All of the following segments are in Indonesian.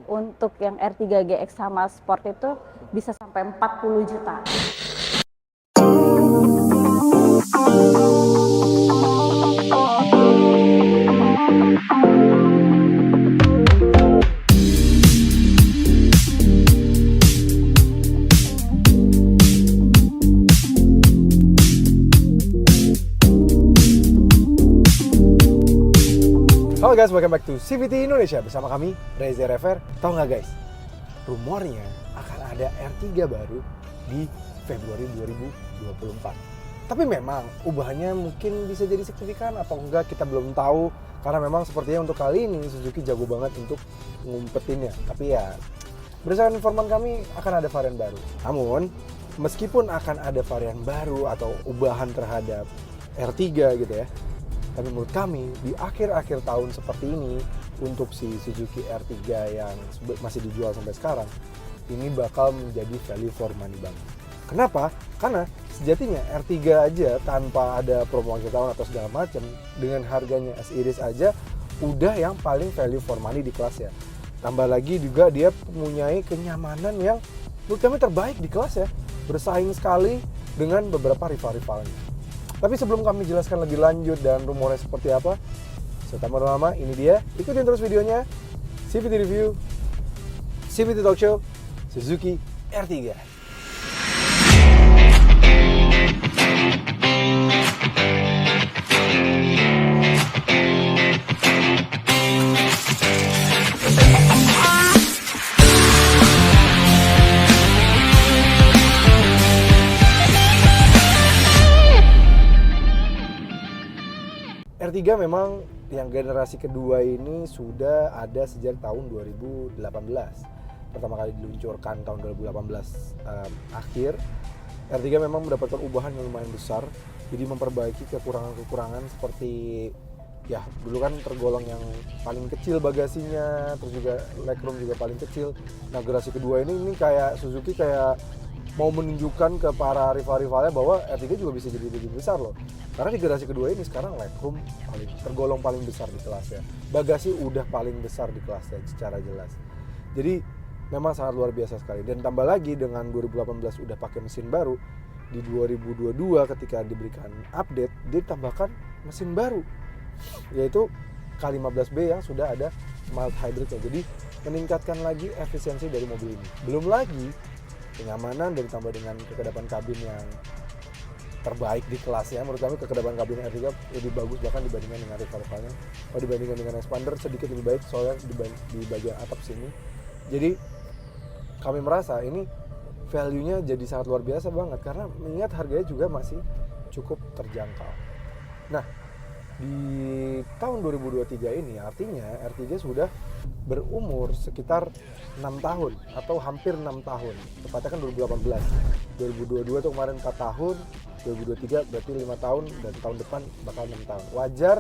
untuk yang R3 GX sama Sport itu bisa sampai 40 juta. Halo guys, welcome back to CVT Indonesia bersama kami, Reza Rever. Tahu nggak guys, rumornya akan ada R3 baru di Februari 2024. Tapi memang ubahannya mungkin bisa jadi signifikan atau enggak kita belum tahu. Karena memang sepertinya untuk kali ini Suzuki jago banget untuk ngumpetinnya. Tapi ya, berdasarkan informan kami akan ada varian baru. Namun, meskipun akan ada varian baru atau ubahan terhadap R3 gitu ya, tapi menurut kami di akhir-akhir tahun seperti ini untuk si Suzuki R3 yang masih dijual sampai sekarang ini bakal menjadi value for money banget. Kenapa? Karena sejatinya R3 aja tanpa ada promo akhir tahun atau segala macam dengan harganya as iris aja udah yang paling value for money di kelas ya. Tambah lagi juga dia mempunyai kenyamanan yang menurut kami terbaik di kelas ya. Bersaing sekali dengan beberapa rival-rivalnya. Tapi sebelum kami jelaskan lebih lanjut dan rumornya seperti apa, tanpa lama ini dia, ikutin terus videonya CVT Review, CVT Talk Show, Suzuki R3. R3 memang yang generasi kedua ini sudah ada sejak tahun 2018. Pertama kali diluncurkan tahun 2018 akhir. R3 memang mendapatkan ubahan yang lumayan besar. Jadi memperbaiki kekurangan-kekurangan seperti ya dulu kan tergolong yang paling kecil bagasinya, terus juga legroom juga paling kecil. Nah generasi kedua ini kayak Suzuki kayak mau menunjukkan ke para rival-rivalnya bahwa R3 juga bisa jadi lebih besar loh. Karena di generasi kedua ini sekarang legroom tergolong paling besar di kelasnya. Bagasi udah paling besar di kelasnya secara jelas. Jadi memang sangat luar biasa sekali. Dan tambah lagi dengan 2018 udah pakai mesin baru, di 2022 ketika diberikan update, dia tambahkan mesin baru, yaitu K15B yang sudah ada mild hybridnya. Jadi meningkatkan lagi efisiensi dari mobil ini. Belum lagi kenyamanan dan ditambah dengan kekedapan kabin yang terbaik di kelasnya. Menurut kami kekedapan kabin R3 lebih bagus bahkan dibandingkan dengan rival-rivalnya. Kalau dibandingkan dengan Expander sedikit lebih baik soalnya di bagian atap sini. Jadi kami merasa ini value-nya jadi sangat luar biasa banget karena mengingat harganya juga masih cukup terjangkau. Nah, di tahun 2023 ini artinya R3 sudah berumur sekitar 6 tahun atau hampir 6 tahun. Tepatnya kan 2018. 2022 tuh kemarin 4 tahun, 2023 berarti 5 tahun dan tahun depan bakal 6 tahun. Wajar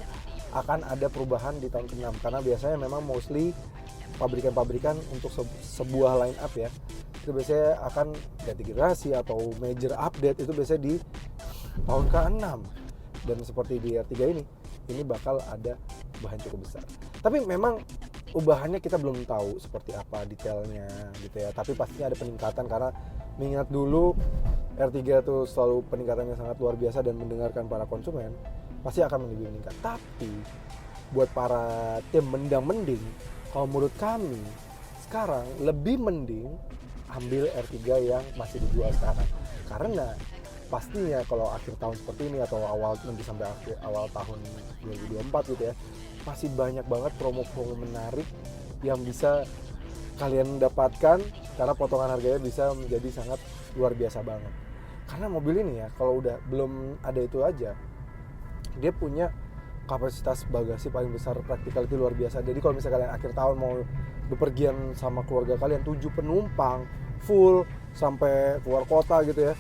akan ada perubahan di tahun ke-6 karena biasanya memang mostly pabrikan-pabrikan untuk sebuah line up ya. Itu biasanya akan ganti generasi atau major update itu biasanya di tahun ke-6. Dan seperti di R3 ini bakal ada ubahan cukup besar. Tapi memang ubahannya kita belum tahu seperti apa detailnya gitu ya. Tapi pastinya ada peningkatan karena mengingat dulu R3 tuh selalu peningkatannya sangat luar biasa dan mendengarkan para konsumen pasti akan lebih meningkat. Tapi buat para tim mending, kalau menurut kami sekarang lebih mending ambil R3 yang masih dijual sekarang. Karena pastinya kalau akhir tahun seperti ini atau awal nanti sampai awal tahun 2024 gitu ya, masih banyak banget promo-promo menarik yang bisa kalian dapatkan karena potongan harganya bisa menjadi sangat luar biasa banget. Karena mobil ini ya kalau udah belum ada itu aja, dia punya kapasitas bagasi paling besar, practicality luar biasa. Jadi kalau misalnya kalian akhir tahun mau bepergian sama keluarga kalian 7 penumpang full sampai keluar kota gitu ya,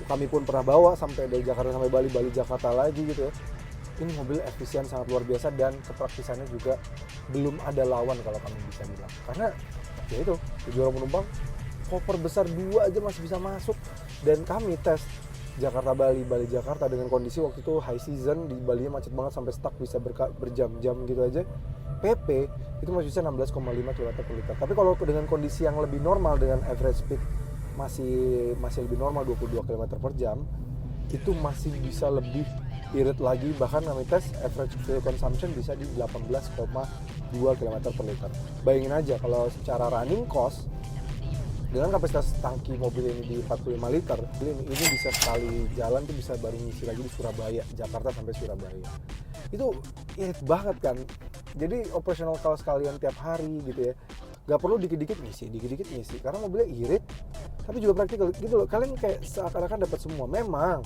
kami pun pernah bawa sampai dari Jakarta sampai Bali Jakarta lagi gitu ya. Ini mobil efisien sangat luar biasa dan kepraktisannya juga belum ada lawan kalau kami bisa bilang. Karena ya itu 7 orang penumpang, koper besar 2 aja masih bisa masuk. Dan kami tes Jakarta Bali Jakarta dengan kondisi waktu itu high season, di Bali macet banget sampai stuck bisa berjam-jam gitu aja. PP itu masih bisa 16,5 km per liter. Tapi kalau dengan kondisi yang lebih normal dengan average speed masih lebih normal 22 km per jam, itu masih bisa lebih irit lagi, bahkan kami tes average fuel consumption bisa di 18,2 km per liter. Bayangin aja kalau secara running cost dengan kapasitas tangki mobil ini di 45 liter, ini bisa sekali jalan tuh bisa baru ngisi lagi di Surabaya, Jakarta sampai Surabaya. Itu irit banget kan. Jadi operational cost kalian tiap hari gitu ya. Gak perlu dikit-dikit ngisi, karena mobilnya irit tapi juga praktikal gitu loh. Kalian kayak seakan-akan dapat semua. Memang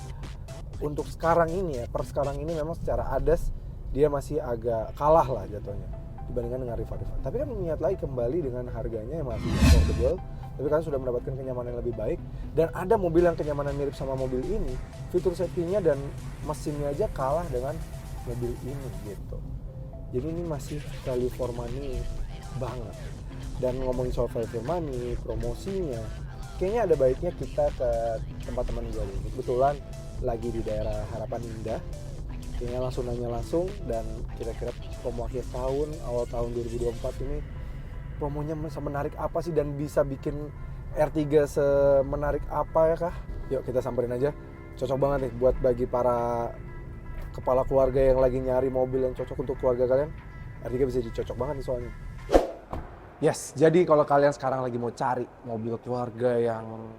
untuk sekarang ini ya, per sekarang ini memang secara ADAS dia masih agak kalah lah jatuhnya dibandingkan dengan rival-rival. Tapi kan niat lagi kembali dengan harganya yang masih affordable, tapi kalian sudah mendapatkan kenyamanan yang lebih baik, dan ada mobil yang kenyamanan mirip sama mobil ini, fitur safety-nya dan mesinnya aja kalah dengan mobil ini gitu. Jadi ini masih value for money banget. Dan ngomongin soal value for money, promosinya, kayaknya ada baiknya kita ke tempat teman gue ini. Kebetulan lagi di daerah Harapan Indah, kayaknya langsung nanya langsung, dan kira-kira promo akhir tahun, awal tahun 2024 ini promonya menarik apa sih, dan bisa bikin R3 semenarik apa ya kah? Yuk kita samperin aja. Cocok banget nih buat bagi para kepala keluarga yang lagi nyari mobil yang cocok untuk keluarga kalian. R3 bisa dicocok banget nih soalnya. Yes, jadi kalau kalian sekarang lagi mau cari mobil keluarga yang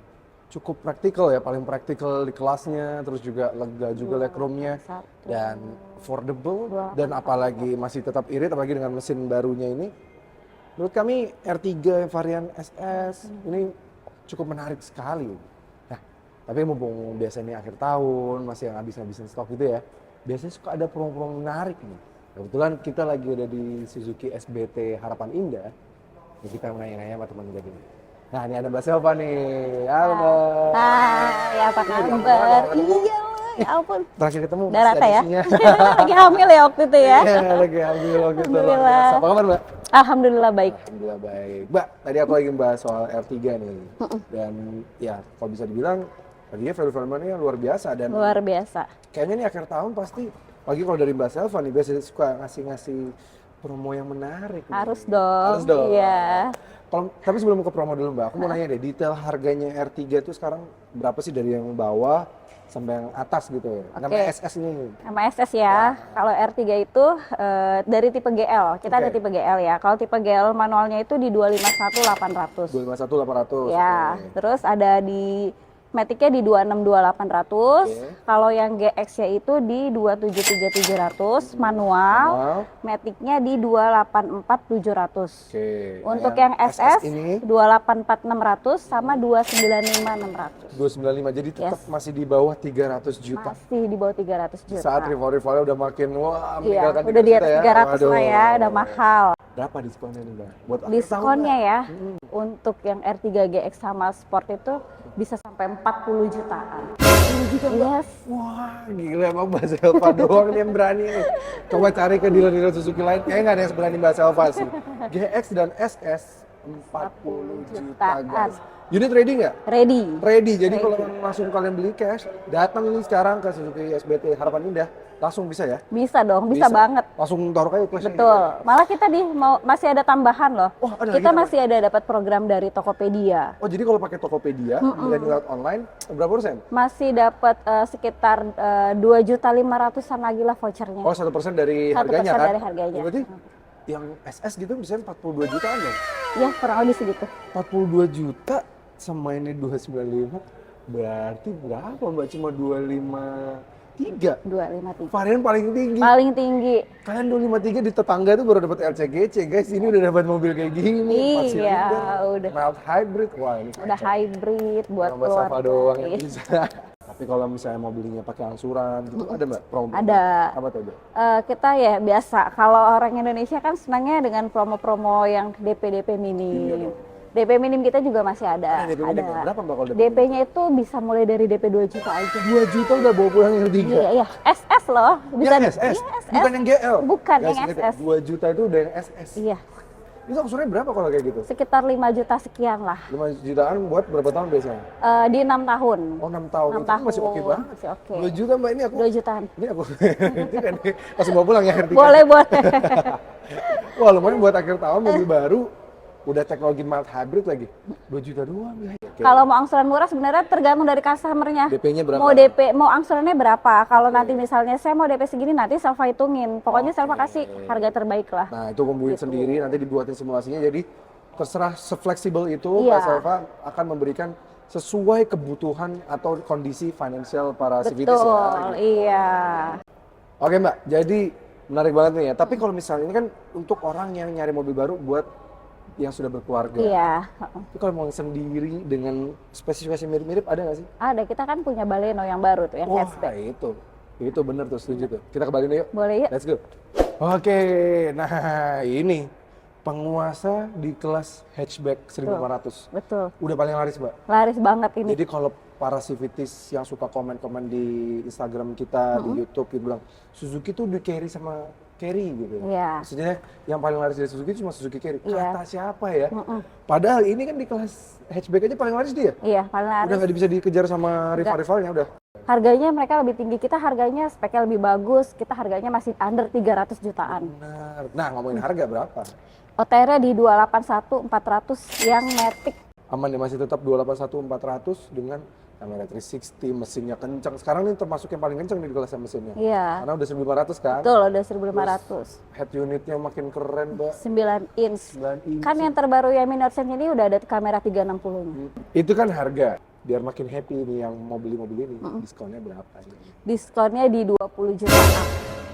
cukup praktikal ya, paling praktikal di kelasnya, terus juga lega juga legroomnya, dan affordable, dan apalagi masih tetap irit, apalagi dengan mesin barunya ini, menurut kami R3 varian SS ini cukup menarik sekali. Nah, tapi mumpung biasanya akhir tahun, masih yang habis-habisin stok gitu ya, biasanya suka ada promo-promo menarik nih. Kebetulan kita lagi ada di Suzuki SBT Harapan Indah, ya kita nanya-nanya sama teman gue gini. Nah, ini ada Mbak Selva nih. Halo, Mbak. Hai, apa kabar? Iya, ya ampun. Terakhir ketemu Udah rata ya? edisinya. Lagi hamil ya waktu itu ya? Iya, lagi hamil waktu itu. Alhamdulillah. Apa kabar, Mbak? Alhamdulillah baik. Alhamdulillah baik. Mbak, tadi aku lagi bahas soal R3 nih. Dan ya, kalau bisa dibilang R3 value-value-nya luar biasa. Dan Luar biasa. kayaknya nih akhir tahun pasti, lagi kalau dari Mbak Selva nih, biasanya suka ngasih promo yang menarik. Harus nih. dong. Harus dong. Iya. Tapi sebelum ke promo dulu Mbak, aku mau nanya deh, detail harganya R3 itu sekarang berapa sih dari yang bawah sampai yang atas gitu ya? Namanya SS ini. Sama SS ya. Kalau R3 itu dari tipe GL. Kita ada tipe GL ya. Kalau tipe GL manualnya itu di 251.800. 251.800. Ya. Terus ada di Matic-nya di 262.800. Kalau yang GX-nya itu di 273.700 manual. Matic-nya di 284.700. Untuk yang SS ini 284.600 sama 295.600. 295, jadi tetap masih di bawah 300 juta. Masih di bawah 300 juta. Saat rival-rivalnya udah makin Iya, udah di atas 300 lah ya, udah mahal. Berapa diskonnya nih Mbak? Buat Diskonnya ya, untuk yang R3 GX sama Sport itu bisa sampai 40 jutaan. 40 juta Mbak? Yes. Wah, gila emang Mbak Selva doang nih yang berani nih. Coba cari ke dealer-dealer Suzuki lain, kayaknya nggak ada yang berani Mbak Selva sih. GX dan SS 40 juta guys. Unit ready nggak? Ready. Ready, jadi kalau langsung kalian beli cash, datang nih sekarang ke Suzuki SBT Harapan Indah, langsung bisa ya? Bisa dong, bisa banget. Langsung taruh kayak cash. Betul. Malah kita masih ada tambahan loh. Oh, ada kita lagi, masih ada dapat program dari Tokopedia. Oh, jadi kalau pakai Tokopedia, dan lewat online, berapa persen? Masih dapat sekitar 2.500.000-an lagi lah vouchernya. Oh, 1% dari 1% harganya kan? dari harganya. Berarti yang SS gitu bisa 42 jutaan dong? Ya, kurang lebih segitu. 42 juta sama ini 295, berarti berapa Mbak? Cuma 253. 253. Varian paling tinggi. Paling tinggi. Kalian 253 di tetangga tuh baru dapat LCGC guys. Ini udah dapat mobil kayak gini. Iya, udah. Mild hybrid. Wah, ini Udah hybrid buat Mbak Safa doang yang Iya. bisa. Tapi kalau misalnya mau belinya pakai angsuran gitu, ada Mbak promo? Ada. Apa tuh Mbak? Kita ya biasa. Kalau orang Indonesia kan senangnya dengan promo-promo yang DP minim. Iya dong. DP minim kita juga masih ada. DP minim berapa Mbak kalau DP? DP-nya itu bisa mulai dari DP 2 juta aja. 2 juta udah bawa pulang yang 3. Iya. SS loh. Bisa Yang SS? Iya, SS. Bukan yang GL? Bukan Guys, yang ingat ya, SS. 2 juta itu udah yang SS. Iya. Itu angsurannya berapa kalau kayak gitu? Sekitar 5 juta sekian lah. 5 jutaan buat berapa tahun biasanya? Di 6 tahun. Oh 6 tahun, 6 itu tahun. masih oke banget. Masih oke. 2 juta mbak, ini aku 2 jutaan. ini aku ini kan langsung bawa pulang ya Hertika. Boleh, boleh. Wah lumayan buat akhir tahun mobil baru, udah teknologi mild hybrid lagi, 2 juta doang ya. Kalau mau angsuran murah sebenarnya tergantung dari customer-nya. DP-nya berapa? Mau DP, mau angsurannya berapa? Kalau nanti misalnya saya mau DP segini, nanti Selva hitungin. Pokoknya Selva kasih harga terbaik lah. Nah itu kumpulin sendiri, nanti dibuatin simulasinya, jadi terserah sefleksibel itu Iya. Kak Selva akan memberikan sesuai kebutuhan atau kondisi finansial para civitas ya. Betul, iya. Oke mbak, jadi menarik banget nih ya. Tapi kalau misalnya ini kan untuk orang yang nyari mobil baru buat yang sudah berkeluarga. Iya. Itu kalau mau sendiri dengan spesifikasi mirip-mirip ada nggak sih? Ada, kita kan punya Baleno yang baru tuh, yang Wah hatchback. itu bener tuh, setuju tuh. Kita ke Baleno yuk. Boleh yuk? Let's go. Oke, nah ini penguasa di kelas hatchback 1500. Betul. Udah paling laris mbak. Laris banget ini. Jadi kalau para civitis yang suka komen-komen di Instagram kita, di YouTube gitu bilang Suzuki tuh di carry sama carry gitu. Iya. Maksudnya yang paling laris dari Suzuki cuma Suzuki carry. Iya. Kata siapa ya? Padahal ini kan di kelas hatchback aja paling laris dia. Iya, paling laris. Udah nggak bisa dikejar sama rival-rivalnya udah. Harganya mereka lebih tinggi, kita harganya speknya lebih bagus, kita harganya masih under 300 jutaan. Benar. Nah ngomongin harga berapa? OTR-nya di 281 400 yang Matic. Aman ya, masih tetap 281 400 dengan kamera 360, mesinnya kencang. Sekarang ini termasuk yang paling kencang di kelasnya mesinnya. Iya. Karena udah 1500 kan? Betul, udah 1500. Head unitnya makin keren, Mbak. 9 inch. 9 inch. Kan yang terbaru yang Minor Sense ini udah ada kamera 360-nya. Itu kan harga. Biar makin happy nih yang mau beli mobil ini. Diskonnya berapa? Diskonnya di 20 juta up.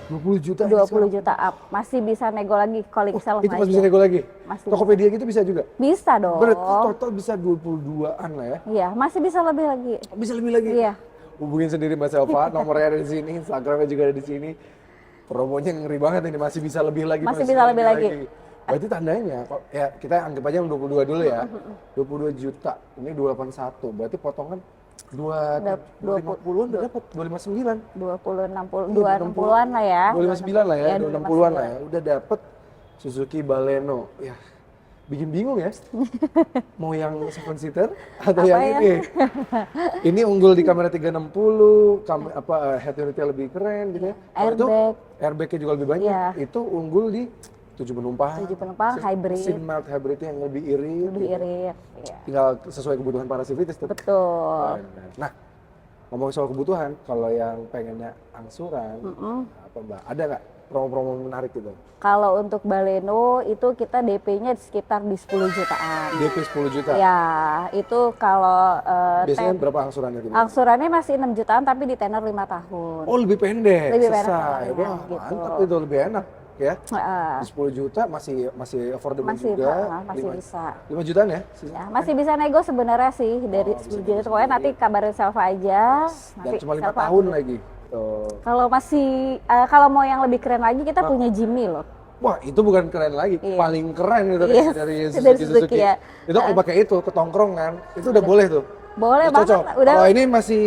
20 juta. 20 juta up. Masih bisa nego lagi calling sell Itu masih bisa nego lagi? Masih. Tokopedia gitu bisa juga? Bisa dong. Berarti total bisa 22-an lah ya? Iya, masih bisa lebih lagi. Bisa lebih lagi? Iya. Hubungin sendiri Mbak Selva, nomornya ada di sini, Instagramnya juga ada di sini. Promonya ngeri banget ini, masih bisa lebih lagi. Masih bisa lebih lagi. Berarti tandanya, ya kita anggap aja 22 dulu ya. 22 juta, ini 281, berarti potongan 250-an udah dapat, 259. 20, 60, 260-an lah ya. 259 lah ya, 260-an lah 269. ya. Udah dapat Suzuki Baleno. Ya, bikin bingung ya. Mau yang 7 seater atau Apa yang ya? ini? Ini unggul di kamera 360, head unitnya lebih keren gitu ya. Kalau itu Airbag. airbagnya juga lebih banyak. Iya. Itu unggul di 7 penumpang. 7 penumpang, hybrid. Mesin mild hybrid yang lebih irit. Lebih gitu. irit. Iya. Tinggal sesuai kebutuhan para civitas tuh. Betul. Nah, ngomong soal kebutuhan, kalau yang pengennya angsuran, apa Mbak? Ada nggak promo-promo menarik gitu? Kalau untuk Baleno itu kita DP-nya sekitar di 10 jutaan. DP 10 juta? Ya, itu kalau Biasanya berapa angsurannya? Gitu? angsurannya masih 6 jutaan tapi di tenor 5 tahun. Oh lebih pendek, Lebih pendek, selesai. Wah gitu. mantap itu, lebih enak ya. Heeh. Di 10 juta masih affordable Masih, juga. masih bisa. 5 jutaan ya? Ya, masih bisa nego sebenarnya sih dari 10 juta. Pokoknya nanti kabarin Selva aja. Dan Nanti cuma 5 Selva tahun update. lagi. Tuh. Kalau masih kalau mau yang lebih keren lagi kita punya Jimny loh. Wah itu bukan keren lagi, Iya. paling keren gitu Yes, dari dari Suzuki. Suzuki, ya. Itu kalau pakai itu ke tongkrongan, itu udah boleh tuh. Boleh Udah banget. cocok. Udah. Kalau ini masih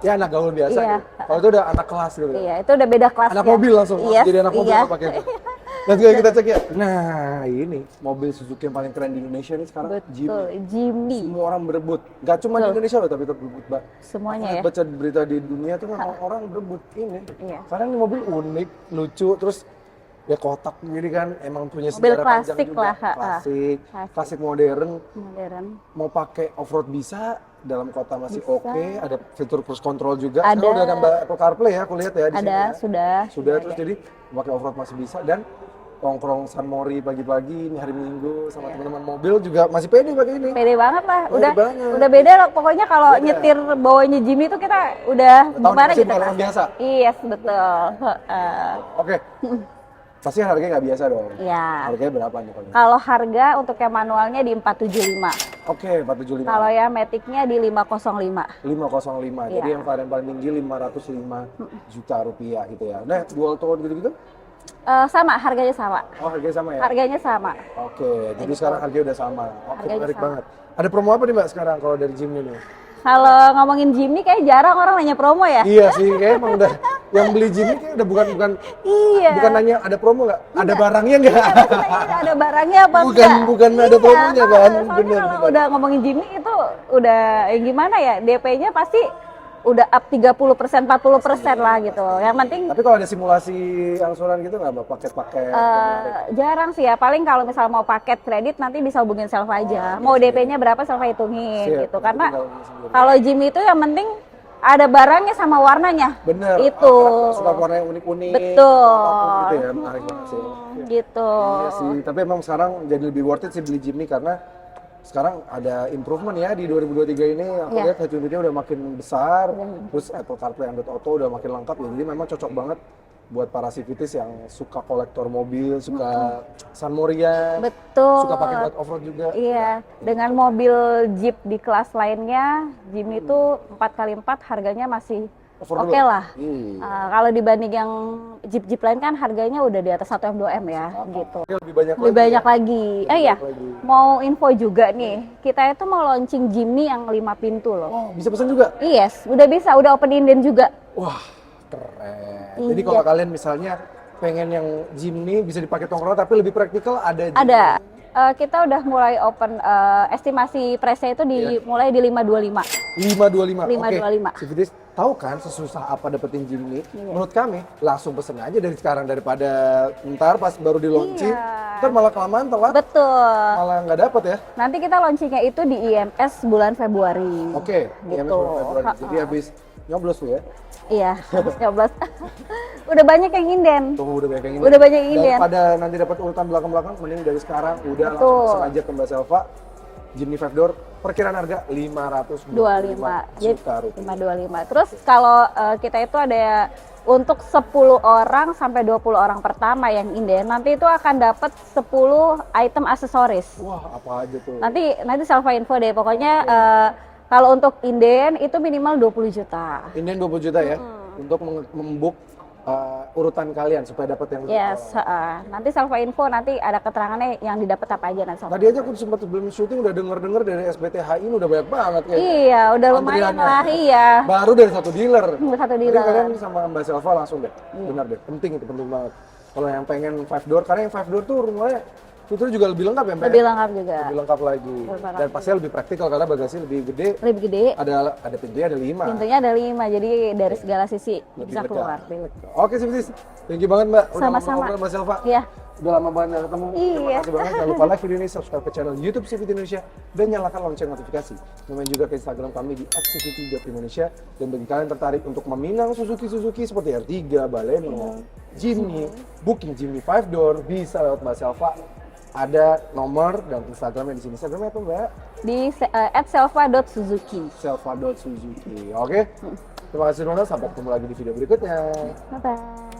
ya anak gaul biasa. Iya. Gitu. Kalau itu udah anak kelas gitu. Iya, itu udah beda kelas. Anak mobil langsung jadi anak mobil iya. kalau pakai itu. Let's go kita cek ya. Nah ini mobil Suzuki yang paling keren di Indonesia nih sekarang. Betul, Jimny. Semua orang berebut. Gak cuma di Indonesia loh tapi berebut Mbak. Semuanya Aku ya. baca berita di dunia tuh kan orang berebut ini. Iya. Karena ini mobil unik, lucu, terus ya kotak gini kan, emang punya Mobil sejarah panjang klasik juga. lah, Klasik, Klasik. klasik modern. Modern. Mau pakai off-road bisa, dalam kota masih Bisa. oke, ada fitur cruise control juga. Ada. Sekarang udah nambah Apple CarPlay ya, aku lihat ya di sini. Ada, ya. sudah. Sudah, terus jadi pakai off-road masih bisa, dan nongkrong San Mori pagi-pagi, ini hari Minggu sama Iya. teman-teman mobil juga masih pede pakai ini. Pede banget lah. Pede banget. Udah beda loh. Pokoknya kalau Beda. nyetir bawanya Jimny itu kita udah Tahu gimana mesin gitu. kayak orang biasa. Iya, betul. Heeh. Oke, pasti harganya nggak biasa dong. Iya. Harganya berapa nih kalau? Kalau harga untuk yang manualnya di 475. Oke, 475. Kalau yang Matic-nya di 505. 505. Jadi Iya. yang varian paling tinggi 505 juta rupiah gitu ya. Nah, dual tone gitu-gitu? Sama, harganya sama. Oh, harganya sama ya? Harganya sama. Oke, jadi sekarang harganya udah sama. Oke, Harganya menarik sama. banget. Ada promo apa nih Mbak sekarang kalau dari Jimny nih? Kalau ngomongin Jimny kayak jarang orang nanya promo ya. Iya sih, kayak emang udah Yang beli Jimny kayak udah bukan Iya. bukan nanya ada promo nggak? Ada barangnya nggak? Ada barangnya apa Bukan ada promonya kan? Soalnya Bener. kalau udah ngomongin Jimny itu udah gimana ya, DP-nya pasti udah up 30%, 40% lah gitu. Yang penting Tapi kalau ada simulasi angsuran gitu nggak, Mbak? Paket-paket? jarang sih ya, paling kalau misal mau paket kredit nanti bisa hubungin Selva aja. Mau DP-nya berapa Selva hitungin Siap, gitu. nanti Karena tinggal beli sendiri. kalau Jimny itu yang penting ada barangnya sama warnanya. Bener. Itu. Suka warna yang unik-unik. Betul. Apapun gitu ya, menarik banget sih. Gitu. Iya sih, tapi emang sekarang jadi lebih worth it sih beli Jimny karena sekarang ada improvement ya di 2023 ini. Aku Iya. lihat head unitnya udah makin besar, terus Apple CarPlay Android Auto udah makin lengkap ya. Jadi memang cocok banget buat para civities yang suka kolektor mobil, suka San Moria, Betul. suka pakai buat off-road juga. Iya, dengan mobil Jeep di kelas lainnya, Jimny itu 4x4 harganya masih Affordable. oke lah. Iya. Kalau dibanding yang Jeep-Jeep lain kan harganya udah di atas 1M 2M ya, gitu. Oke, lebih banyak Lebih lagi banyak ya. lagi. Lebih Ya, banyak lagi. mau info juga nih, kita itu mau launching Jimny yang 5 pintu loh. Oh, bisa pesan juga? Yes, udah bisa, udah open inden juga. Wah, keren. Iya. Jadi kalau kalian misalnya pengen yang Jimny bisa dipakai tongkrong tapi lebih praktikal, ada Jimny. Ada. Kita udah mulai open, estimasi price-nya itu mulai di 525. 525. 525. Oke. Civities, tahu kan sesusah apa dapetin Jimny? Iya. Menurut kami, langsung pesen aja dari sekarang daripada ntar pas baru di launching, Iya. ntar malah kelamaan telat, Betul. malah nggak dapet ya. Nanti kita launchingnya itu di IMS bulan Februari. Oke, Gitu. IMS bulan Februari. Jadi habis nyoblos tuh ya. Iya, habis nyoblos. Udah banyak yang inden. Tuh udah banyak yang ini. Udah banyak yang inden. Daripada nanti dapat urutan belakang-belakang, mending dari sekarang udah Betul. langsung pesen aja ke Mbak Selva. Jimny 5 door, perkiraan harga 525 juta rupiah. 525. Terus kalau kita itu ada untuk 10 orang sampai 20 orang pertama yang inden, nanti itu akan dapat 10 item aksesoris. Wah, apa aja tuh? Nanti Selva info deh. Pokoknya kalau untuk inden itu minimal 20 juta. Ini 20 juta ya, untuk membuk urutan kalian supaya dapat yang Yes, nanti Selva info nanti ada keterangannya yang didapat apa aja nanti. Tadi aja aku sempat sebelum syuting udah denger dari SBTHI ini udah banyak banget kayaknya. Iya, udah lumayan Antriannya. lah, iya. Baru dari satu dealer. Satu Jadi dealer. kalian sama Mbak Selva langsung deh. Benar deh, penting itu, penting banget. Kalau yang pengen 5 door, karena yang 5 door tuh rumahnya fiturnya juga lebih lengkap ya Mbak? Lebih lengkap juga. Lebih lengkap lagi. lengkap Dan pastinya lebih praktikal karena bagasi lebih gede. Lebih gede, Ada pintunya ada 5. pintunya ada 5, jadi dari segala sisi Lebih bisa lega. keluar. Oke sih, thank you banget Mbak. Udah Sama-sama. ngobrol Mbak Selva. Iya. Udah lama banget nggak ketemu. Terima Iya. kasih banget. Jangan lupa like video ini, subscribe ke channel YouTube CVT Indonesia, dan nyalakan lonceng notifikasi. Kemudian juga ke Instagram kami di @cvt.indonesia. Dan bagi kalian tertarik untuk meminang Suzuki seperti R3, Baleno, Jimny, booking Jimny 5 door bisa lewat Mbak Selva. Ada nomor dan Instagramnya di sini. Instagramnya apa Mbak? Di @selva.suzuki. Selva.suzuki. Oke. Terima kasih banyak. Sampai ketemu lagi di video berikutnya. Bye bye.